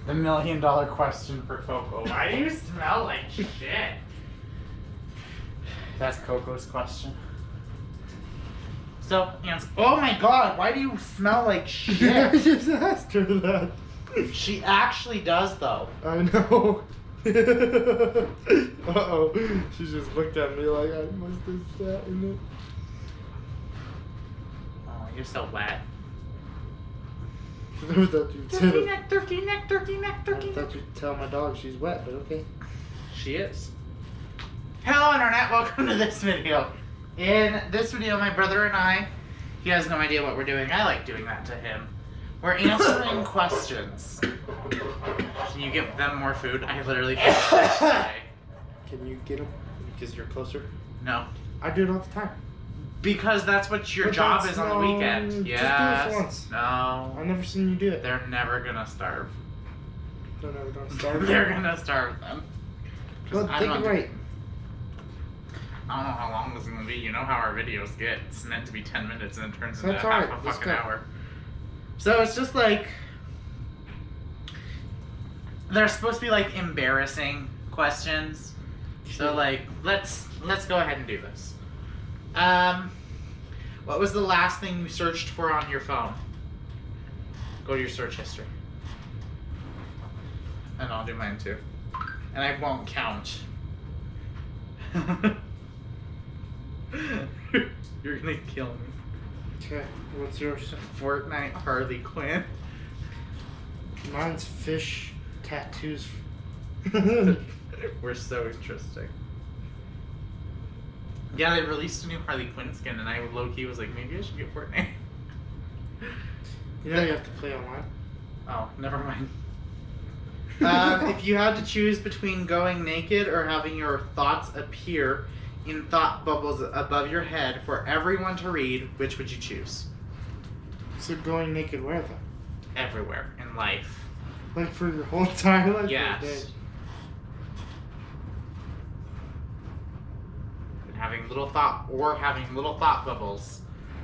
The $1,000,000 question for Coco. Why do you smell like shit? That's Coco's question. So, oh my god, why do you smell like shit? I just asked her that. She actually does, though. I know. Uh-oh. She just looked at me like I must have sat in it. Oh, you're so wet. I thought you'd Turkey neck, turkey neck, turkey neck, turkey I neck. thought you'd tell my dog she's wet, but okay. She is. Hello, Internet. Welcome to this video. In this video, my brother and I, he has no idea what we're doing. I like doing that to him. We're answering questions. Can you give them more food? I literally can't today. Can you get them? Because you're closer? No. I do it all the time. Because that's what your But job that's is on the weekend. just do it Yes. once. No. I've never seen you do it. They're never gonna starve. They're never gonna starve. They're gonna starve them. Well, take it right. I don't know how long this is gonna be. You know how our videos get. It's meant to be 10 minutes and it turns into That's half alright. a Let's fucking go. hour. So it's just like they're supposed to be like embarrassing questions. So like let's go ahead and do this. What was the last thing you searched for on your phone? Go to your search history. And I'll do mine too. And I won't count. You're gonna kill me. Okay, what's yours? Fortnite Harley Quinn. Mine's fish tattoos. We're so interesting. Yeah, they released a new Harley Quinn skin, and I low-key was like, maybe I should get Fortnite. You know you have to play online. Oh, never mind. If you had to choose between going naked or having your thoughts appear in thought bubbles above your head for everyone to read, which would you choose? So going naked where though? Everywhere in life. Like for your whole entire life? Yes. And having little thought bubbles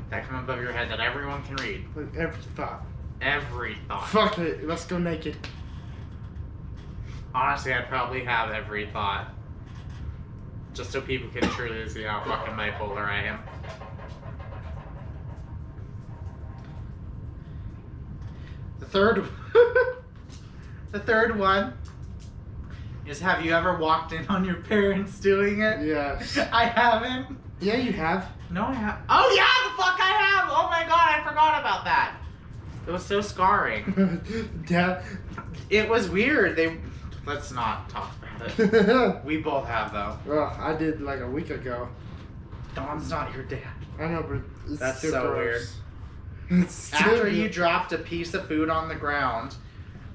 that come above your head that everyone can read. Like every thought. Every thought. Fuck it, let's go naked. Honestly, I'd probably have every thought. Just so people can truly see how fucking bipolar I am. The third one is, have you ever walked in on your parents doing it? Yes. I haven't. Yeah, you have. No, I have. Oh yeah, the fuck I have! Oh my god, I forgot about that. It was so scarring. Dad. It was weird. Let's not talk about it. We both have though. Well, I did like a week ago. Dom's not your dad. I know, but it's That's still so gross. It's still After you gross. dropped a piece of food on the ground,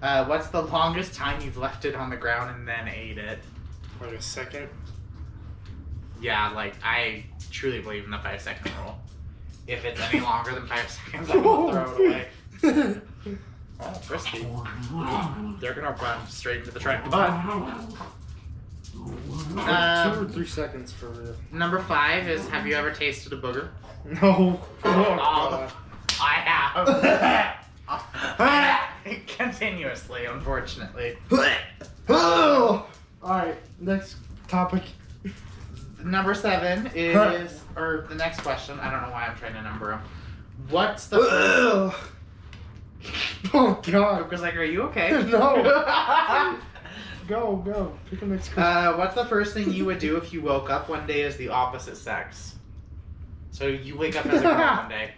what's the longest time you've left it on the ground and then ate it? Like a second. Yeah, like I truly believe in the 5-second rule. If it's any longer than 5 seconds, I will throw it away. Oh, frisky. They're gonna run straight into the track. But 2 or 3 seconds for real. number 5 is, have you ever tasted a booger? No. Oh, I have. Continuously, unfortunately. Oh! Alright, next topic. Number 7 is, or the next question, I don't know why I'm trying to number them. What's the first... Oh god. Because like, are you okay? No. Go. Pick the next question. What's the first thing you would do if you woke up one day as the opposite sex? So you wake up as a girl one day.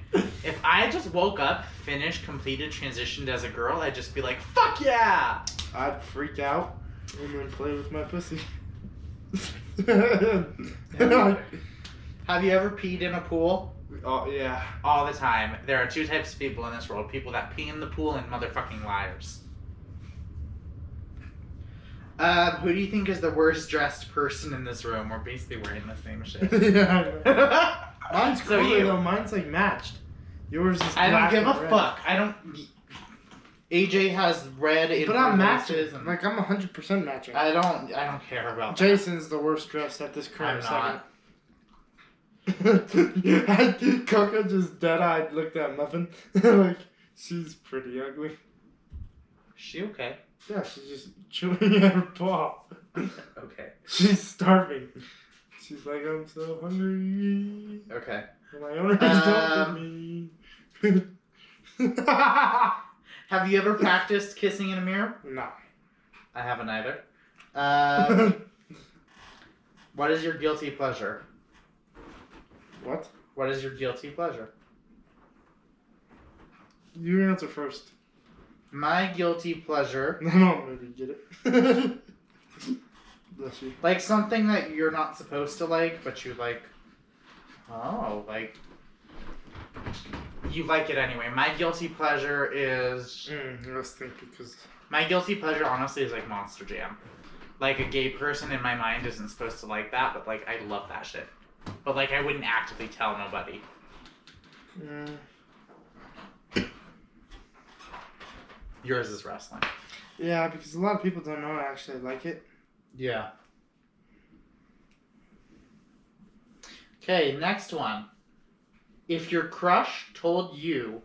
If I just woke up, finished, completed, transitioned as a girl, I'd just be like, fuck yeah! I'd freak out and then play with my pussy. Have you ever peed in a pool? Oh, yeah. All the time. There are 2 types of people in this world. People that pee in the pool and motherfucking liars. Who do you think is the worst dressed person in this room? We're basically wearing the same shit. Yeah, I know. Mine's So cooler you. though. Mine's like matched. Yours is I don't black give a and red. fuck. I don't... AJ has red in But I'm places matching. and Like, I'm 100% matching. I don't care about that. Jason's the worst dressed at this current I'm not. second. Coco just dead-eyed looked at Muffin. Like, she's pretty ugly. She okay? Yeah, she's just chewing at her paw. Okay. She's starving. She's like, I'm so hungry. Okay. My owners don't feed me. Have you ever practiced kissing in a mirror? No. I haven't either. What is your guilty pleasure? What? What is your guilty pleasure? You answer first. My guilty pleasure... No, maybe get it. Bless you. Like something that you're not supposed to like, but you like... Oh, like... You like it anyway. My guilty pleasure is... Let's think because... My guilty pleasure, honestly, is like Monster Jam. Like, a gay person in my mind isn't supposed to like that, but like, I love that shit. But like, I wouldn't actively tell nobody. Yours is wrestling. Yeah, because a lot of people don't know I actually like it. Yeah. Okay, next one. If your crush told you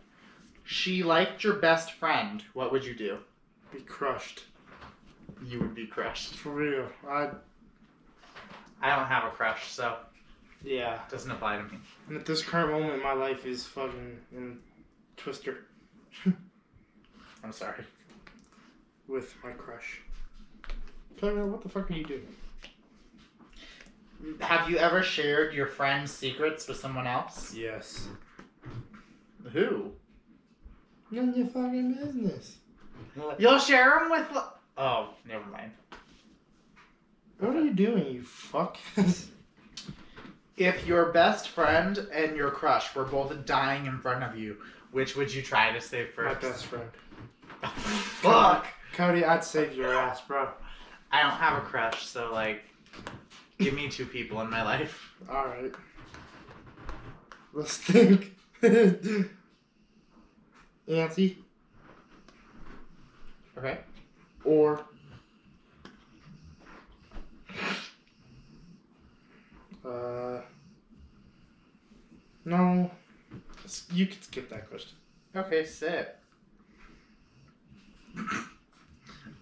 she liked your best friend, what would you do? Be crushed. You would be crushed. For real. I don't have a crush, so yeah. It doesn't apply to me. And at this current moment, my life is fucking in Twister. I'm sorry. With my crush. Taylor, what the fuck are you doing? Have you ever shared your friend's secrets with someone else? Yes. Who? None of your fucking business. You'll share them with... Oh, never mind. What are you doing, you fuck? If your best friend and your crush were both dying in front of you, which would you try to save first? My best friend. Fuck! Cody, I'd save your ass, bro. I don't have a crush, so like... Give me two people in my life. Alright. Let's think. Auntie. Okay. Or... No. You can skip that question. Okay, sit.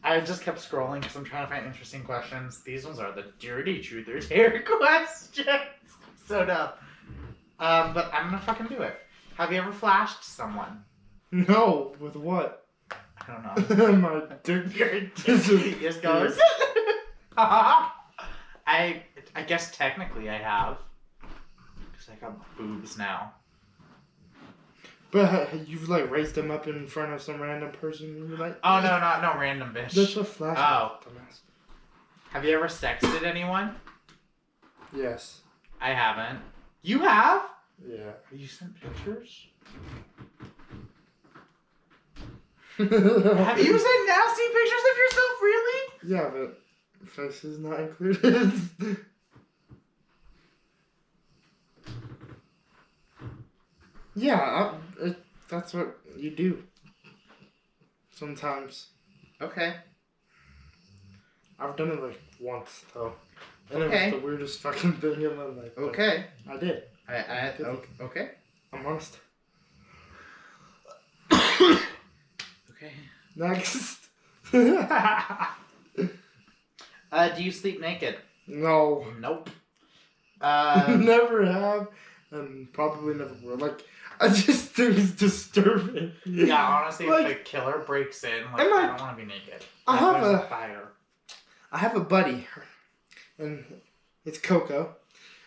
I just kept scrolling because I'm trying to find interesting questions. These ones are the dirty truth or dare questions. So dumb. But I'm gonna fucking do it. Have you ever flashed someone? No. With what? I don't know. My dick. Your dick just goes. I guess technically I have. Because I got boobs now. But you've like raised them up in front of some random person and you're like... Oh, no, no random bitch. That's what flash. Oh. Have you ever sexted anyone? Yes. I haven't. You have? Yeah. You sent pictures? Have you sent nasty pictures of yourself, really? Yeah, but face is not included. Yeah, that's what you do. Sometimes. Okay. I've done it like once though. And Okay. it was the weirdest fucking thing in my life. Okay. I did. I okay. I'm honest. Okay. Next. Do you sleep naked? No. Nope. Never have, and probably never will. Like, I just think it's disturbing. Yeah, honestly, like, if a killer breaks in, like, and, like, I don't want to be naked. I have There's a fire. I have a buddy, and it's Coco,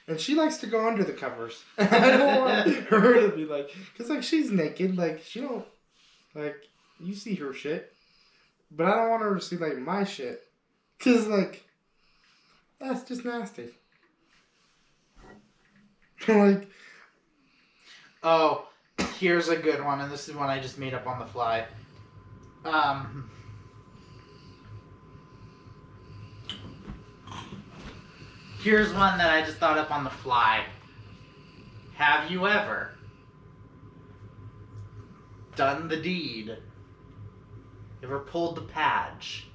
and she likes to go under the covers. I don't want her to be like, cause like she's naked, like she don't, like you see her shit, but I don't want her to see like my shit, cause like that's just nasty. Like, oh, here's a good one, and this is one I just made up on the fly. Here's one that I just thought up on the fly. Have you ever done the deed? You ever pulled the patch?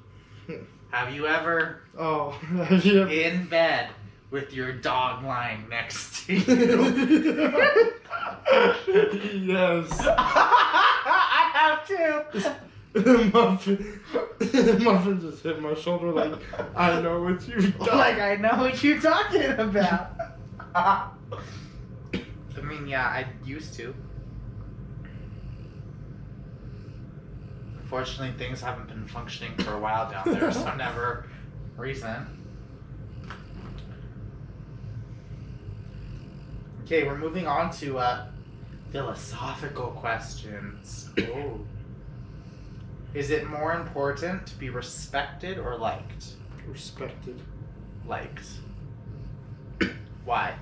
Have you ever in bed with your dog lying next to you? Yes. I have too. Muffin just hit my shoulder like, I know what you've done. Like, I know what you're talking about. I mean, yeah, I used to. Unfortunately, things haven't been functioning for a while down there, so never recent. Okay, we're moving on to philosophical questions. Oh. Is it more important to be respected or liked? Respected. Liked. Why?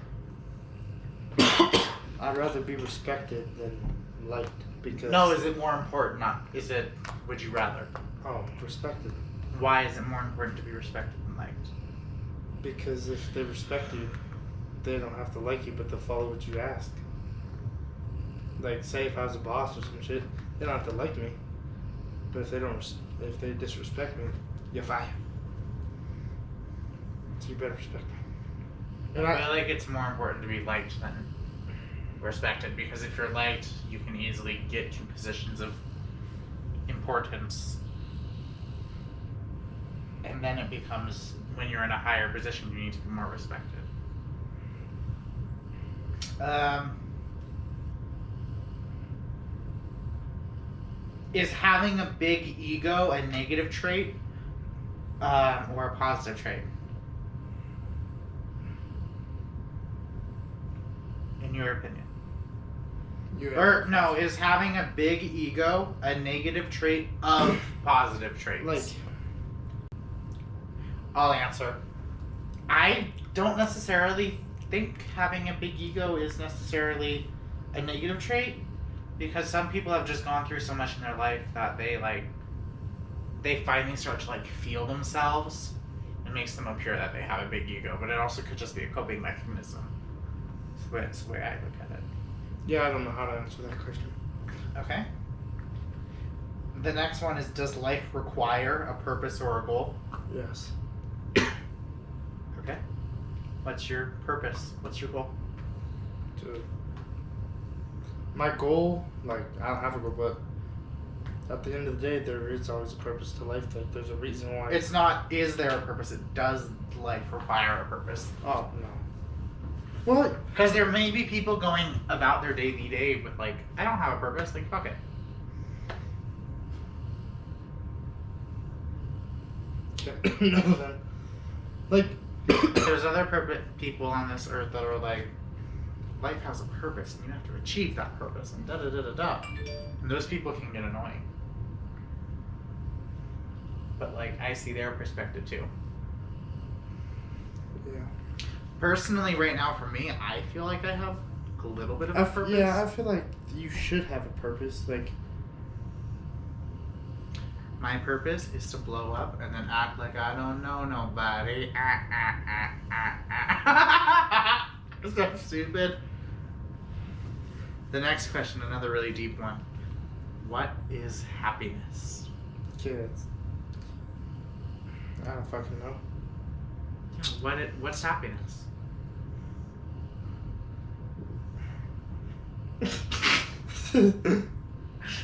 I'd rather be respected than liked because... No, is it more important? Not. Is it, would you rather? Oh, respected. Why is it more important to be respected than liked? Because if they respect you, they don't have to like you, but they'll follow what you ask. Like, say if I was a boss or some shit, they don't have to like me. But if they disrespect me, you're fired. So you better respect me. And I feel like it's more important to be liked than respected, because if you're liked, you can easily get to positions of importance. And then it becomes, when you're in a higher position, you need to be more respected. Is having a big ego a negative trait or a positive trait? In your opinion? No, is having a big ego a negative trait of positive traits? Like, I'll answer. I don't necessarily think having a big ego is necessarily a negative trait, because some people have just gone through so much in their life that they finally start to feel themselves. It makes them appear that they have a big ego, but it also could just be a coping mechanism. That's the way I look at it. Yeah, I don't know how to answer that question. Okay. The next one is, does life require a purpose or a goal? Yes. Okay. What's your purpose? What's your goal? My goal, I don't have a goal, but at the end of the day, there is always a purpose to life. Like, there's a reason why. It's not, is there a purpose? It does life require a purpose? Oh, no. Well, because there may be people going about their daily day with I don't have a purpose. Fuck it. No, then. There's other people on this earth that are life has a purpose, and you have to achieve that purpose, and da-da-da-da-da. And those people can get annoying. But, I see their perspective, too. Yeah. Personally, right now, for me, I feel like I have a little bit of a purpose. Yeah, I feel like you should have a purpose. My purpose is to blow up and then act like I don't know nobody. Is that stupid? The next question, another really deep one. What is happiness? Kids. I don't fucking know. What's happiness?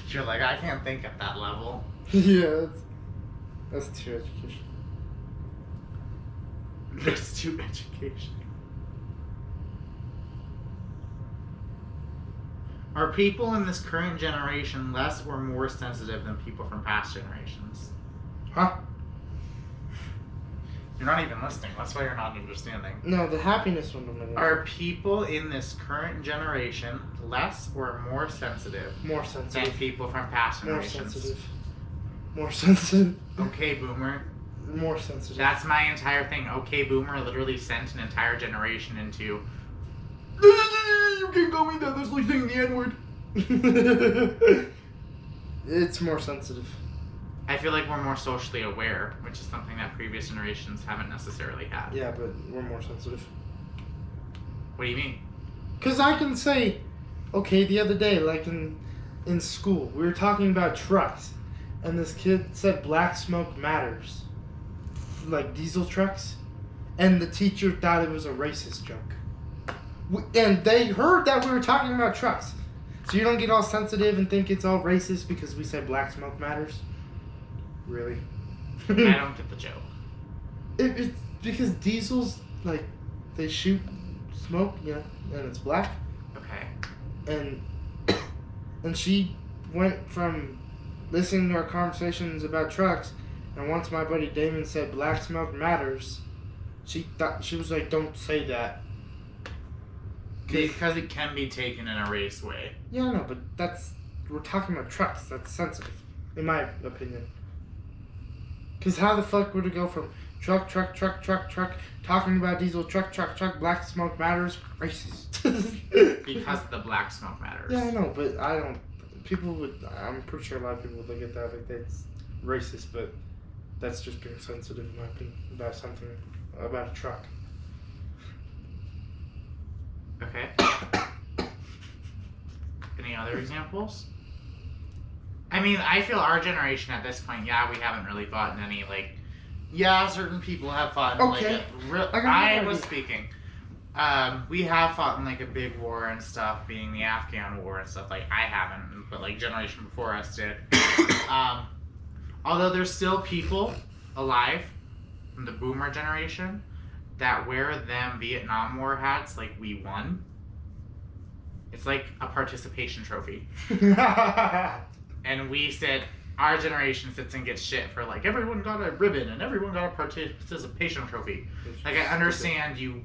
You're I can't think at that level. Yeah, that's too education. That's too education. Are people in this current generation less or more sensitive than people from past generations? Huh? You're not even listening. That's why you're not understanding. No, the happiness one. Are people in this current generation less or more sensitive? More sensitive. Than people from past generations? More sensitive. More sensitive. Okay, boomer. More sensitive. That's my entire thing. Okay, boomer literally sent an entire generation into... You can't call me that. That's like saying the N-word. It's more sensitive. I feel like we're more socially aware, which is something that previous generations haven't necessarily had. Yeah, but we're more sensitive. What do you mean? Because I can say, okay, the other day, in school, we were talking about trucks, and this kid said black smoke matters. Diesel trucks, and the teacher thought it was a racist joke. And they heard that we were talking about trucks. So you don't get all sensitive and think it's all racist because we said black smoke matters? Really? I don't get the joke. It's because diesels, like, they shoot smoke, you know, and it's black. Okay. And she went from listening to our conversations about trucks, and once my buddy Damon said black smoke matters, she was like, "Don't say that." Because it can be taken in a race way. Yeah, I know, but we're talking about trucks. That's sensitive, in my opinion. Because how the fuck would it go from truck, talking about diesel, truck, black smoke matters, racist? Because the black smoke matters. Yeah, I know, but I don't. I'm pretty sure a lot of people would look at that like that's racist, but that's just being sensitive, in my opinion, about something, about a truck. Okay. Any other examples? I mean, I feel our generation at this point, yeah, we haven't really fought in any, like, yeah, certain people have fought in, okay. I was speaking. We have fought in, like, a big war and stuff, being the Afghan war and stuff. Like, I haven't, but, like, generation before us did. Although there's still people alive from the boomer generation that wear them Vietnam War hats like we won. It's like a participation trophy. And we said, our generation sits and gets shit for, like, everyone got a ribbon and everyone got a participation trophy. Like, I understand you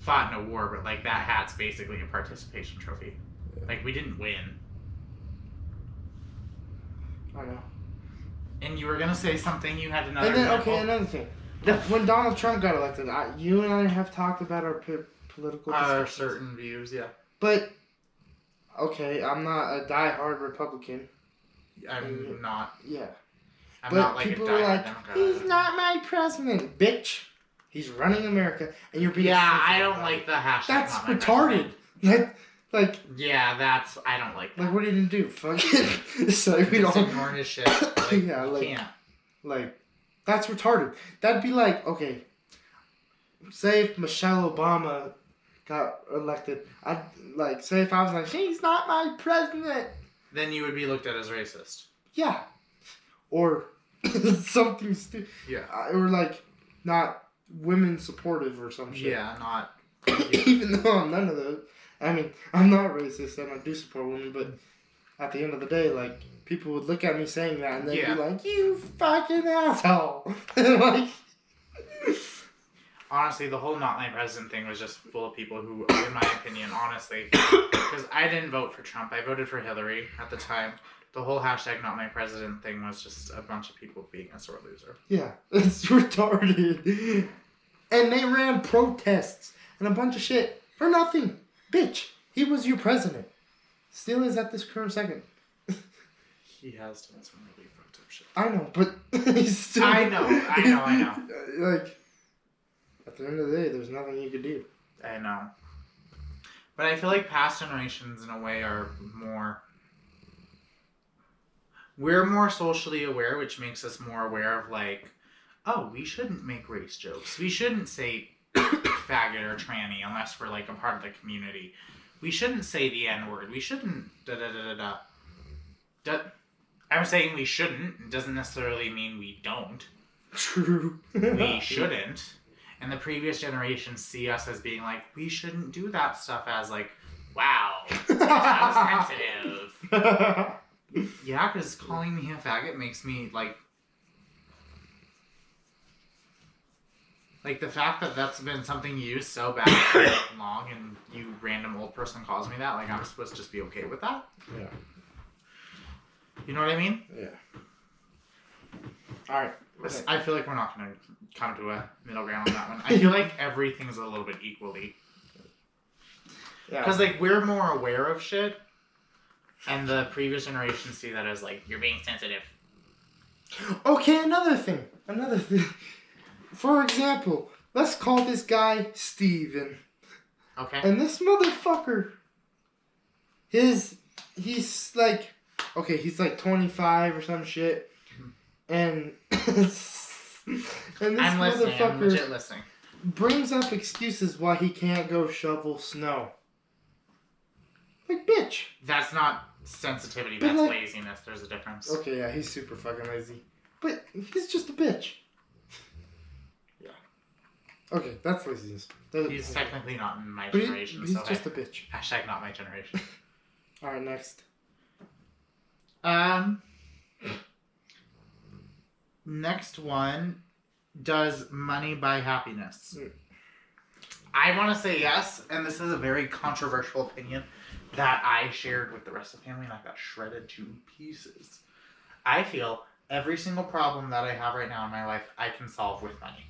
fought in a war, but, like, that hat's basically a participation trophy. Yeah. Like, we didn't win. I know. And you were gonna say something, you had another And then, example. okay, another thing. When Donald Trump got elected, you and I have talked about our political discussions. Certain views, yeah. But, okay, I'm not a diehard Republican. I'm not. Yeah. I'm but not like people a diehard are like, Democrat. he's not my president, bitch. He's running America, and you're being. Yeah, I don't like the hashtag. That's not my retarded. Like. Yeah, I don't like that. Like, what are you gonna do? Fucking. So we don't ignore his shit. Like, yeah, like, can't. Like, that's retarded. That'd be like, okay, say if Michelle Obama got elected, I'd like say if I was like, she's not my president. Then you would be looked at as racist. Yeah. Or something stupid. Yeah. Or like not women supportive or some shit. Yeah, not. Even though I'm none of those. I mean, I'm not racist and I do support women, but at the end of the day, like, people would look at me saying that and they'd be like, you fucking asshole. Like. Honestly, the whole not my president thing was just full of people who, in my opinion, honestly, because I didn't vote for Trump. I voted for Hillary at the time. The whole hashtag not my president thing was just a bunch of people being a sore loser. Yeah, it's retarded. And they ran protests and a bunch of shit for nothing. Bitch, he was your president. Still is at this current second. He has done some really fucked up shit. I know, but he's still... I know. Like, at the end of the day, there's nothing you could do. I know. But I feel like past generations, in a way, are more... We're more socially aware, which makes us more aware of, like, oh, we shouldn't make race jokes. We shouldn't say faggot or tranny unless we're, like, a part of the community. We shouldn't say the N-word. We shouldn't da-da-da-da-da. I'm saying we shouldn't. It doesn't necessarily mean we don't. True. We shouldn't. And the previous generations see us as being like, we shouldn't do that stuff as, like, wow, so sensitive. Yeah, because calling me a faggot makes me, like, the fact that that's been something you used so bad for so long and you random old person calls me that, like, I'm supposed to just be okay with that? Yeah. You know what I mean? Yeah. Alright. Okay. I feel like we're not going to come to a middle ground on that one. I feel like everything's a little bit equally. Yeah. Because, like, we're more aware of shit, and the previous generations see that as, like, you're being sensitive. Okay, another thing. For example, let's call this guy Steven. Okay. And this motherfucker, he's like, okay, he's like 25 or some shit. And this I'm listening. I'm legit listening. Brings up excuses why he can't go shovel snow. Like, bitch. That's not sensitivity, But that's like, laziness. There's a difference. Okay, yeah, he's super fucking lazy. But he's just a bitch. Yeah. Okay, that's laziness. He's technically not in my But generation, he's so just a bitch. hashtag not my generation. Alright, next. Next one, does money buy happiness? Mm. I want to say yes, and this is a very controversial opinion that I shared with the rest of the family, and I got shredded to pieces. I feel every single problem that I have right now in my life, I can solve with money.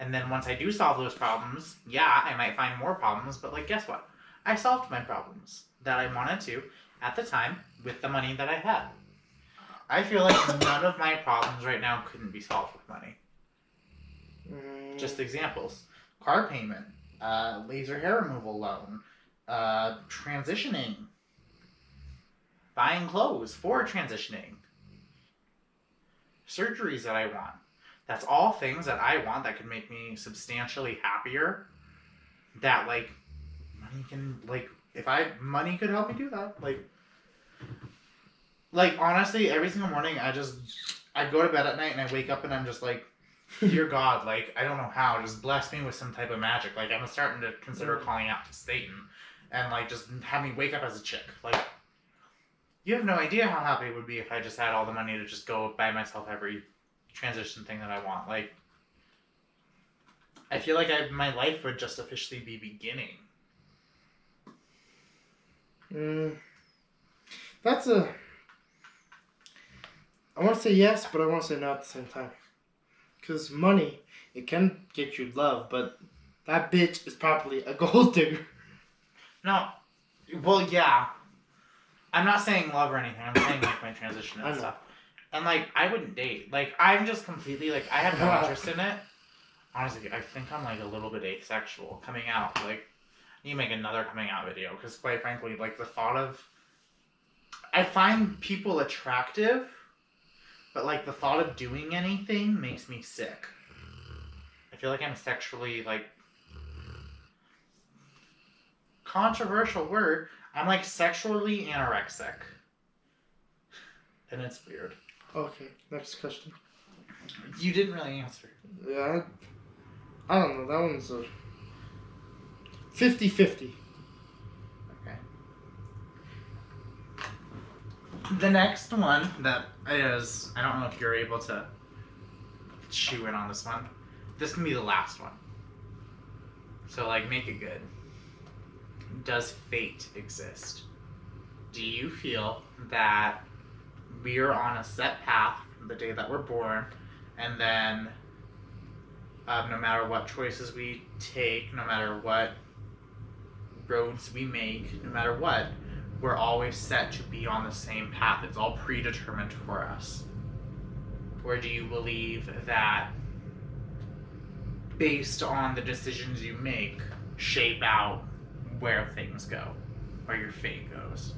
And then once I do solve those problems, yeah, I might find more problems, but like, guess what? I solved my problems that I wanted to at the time with the money that I had. I feel like none of my problems right now couldn't be solved with money. Just examples. Car payment, laser hair removal loan, transitioning, buying clothes for transitioning, surgeries that I want. That's all things that I want that could make me substantially happier. That like money can money could help me do that. Like honestly, every single morning I go to bed at night and I wake up and I'm just like, dear God, like I don't know how, just bless me with some type of magic. Like I'm starting to consider calling out to Satan and like just have me wake up as a chick. Like you have no idea how happy it would be if I just had all the money to just go buy myself every transition thing that I want. Like I feel like my life would just officially be beginning. I want to say yes, but I want to say no at the same time. Because money, it can get you love, but that bitch is probably a gold digger. No. Well, yeah. I'm not saying love or anything. I'm saying like my transition and stuff. And like, I wouldn't date. Like, I'm just completely like, I have no interest in it. Honestly, I think I'm like a little bit asexual coming out. Like, I need to make another coming out video. Because quite frankly, like the thought of, I find people attractive. But, like, the thought of doing anything makes me sick. I feel like I'm sexually, like... Controversial word. I'm, like, sexually anorexic. And it's weird. Okay, next question. You didn't really answer. Yeah, I don't know. That one's a 50-50. Okay. The next one that is, I don't know if you're able to chew in on this one. This can be the last one. So, like, make it good. Does fate exist? Do you feel that we are on a set path from the day that we're born, and then no matter what choices we take, no matter what roads we make, no matter what, we're always set to be on the same path. It's all predetermined for us. Or do you believe that based on the decisions you make, shape out where things go, where your fate goes?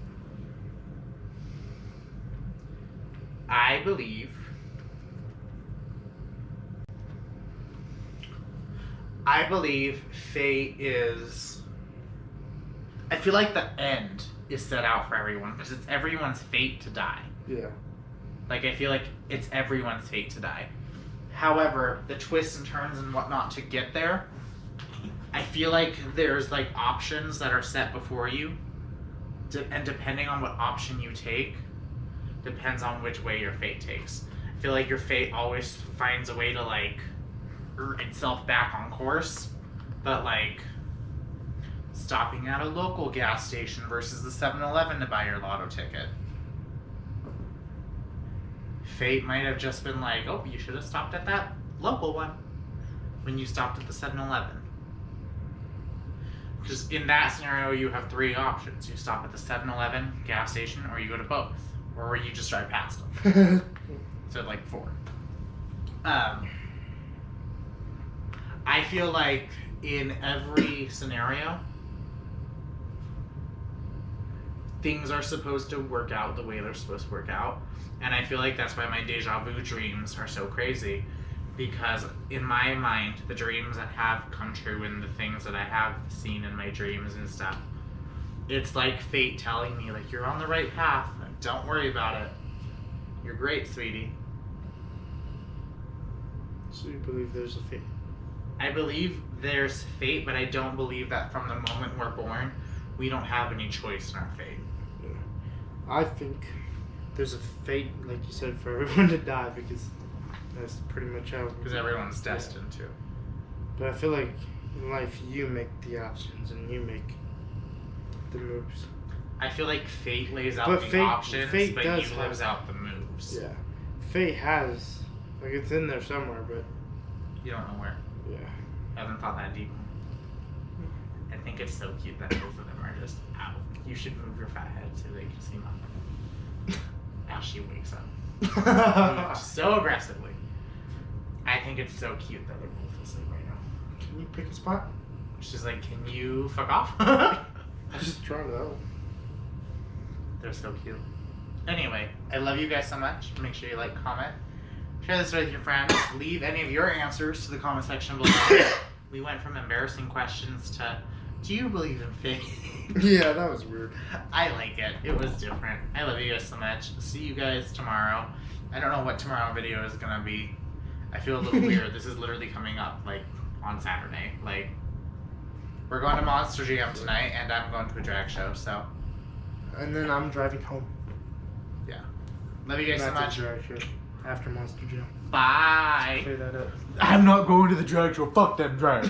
I believe fate is... I feel like the end is set out for everyone because it's everyone's fate to die. Yeah. Like, I feel like it's everyone's fate to die. However, the twists and turns and whatnot to get there, I feel like there's, like, options that are set before you. And depending on what option you take, depends on which way your fate takes. I feel like your fate always finds a way to, like, earn itself back on course. But, like, stopping at a local gas station versus the 7-Eleven to buy your lotto ticket. Fate might have just been like, oh, you should have stopped at that local one when you stopped at the 7-Eleven. Because in that scenario, you have three options. You stop at the 7-Eleven, gas station, or you go to both. Or you just drive past them. So, like, 4. I feel like in every scenario, things are supposed to work out the way they're supposed to work out. And I feel like that's why my deja vu dreams are so crazy. Because in my mind, the dreams that have come true and the things that I have seen in my dreams and stuff, it's like fate telling me, like, you're on the right path. Don't worry about it. You're great, sweetie. So you believe there's a fate? I believe there's fate, but I don't believe that from the moment we're born, we don't have any choice in our fate. Yeah. I think there's a fate, like you said, for everyone to die, because that's pretty much how. Because everyone's destined to. But I feel like in life, you make the options and you make the moves. I feel like fate lays out But the fate- options, fate but does you have- lives out the moves. Yeah. Fate has, like, it's in there somewhere, but You don't know where. yeah. I haven't thought that deep. I think it's so cute that both of them are just out. You should move your fat head so they can see mom. Now she wakes up. So aggressively. I think it's so cute that they're both asleep right now. Can you pick a spot? She's like, can you fuck off? I just tried it out. They're so cute. Anyway, I love you guys so much. Make sure you like, comment, share this with your friends. Leave any of your answers to the comment section below. We went from embarrassing questions to, do you believe in fate? Yeah, that was weird. I like it. It was different. I love you guys so much. See you guys tomorrow. I don't know what tomorrow video is gonna be. I feel a little weird. This is literally coming up like on Saturday. Like, we're going to Monster Jam tonight, and I'm going to a drag show. So And then I'm driving home. yeah, love you guys so That's much. a drag show after Monster Jam. Bye. Clear that up. I'm not going to the drag show. Fuck them drags.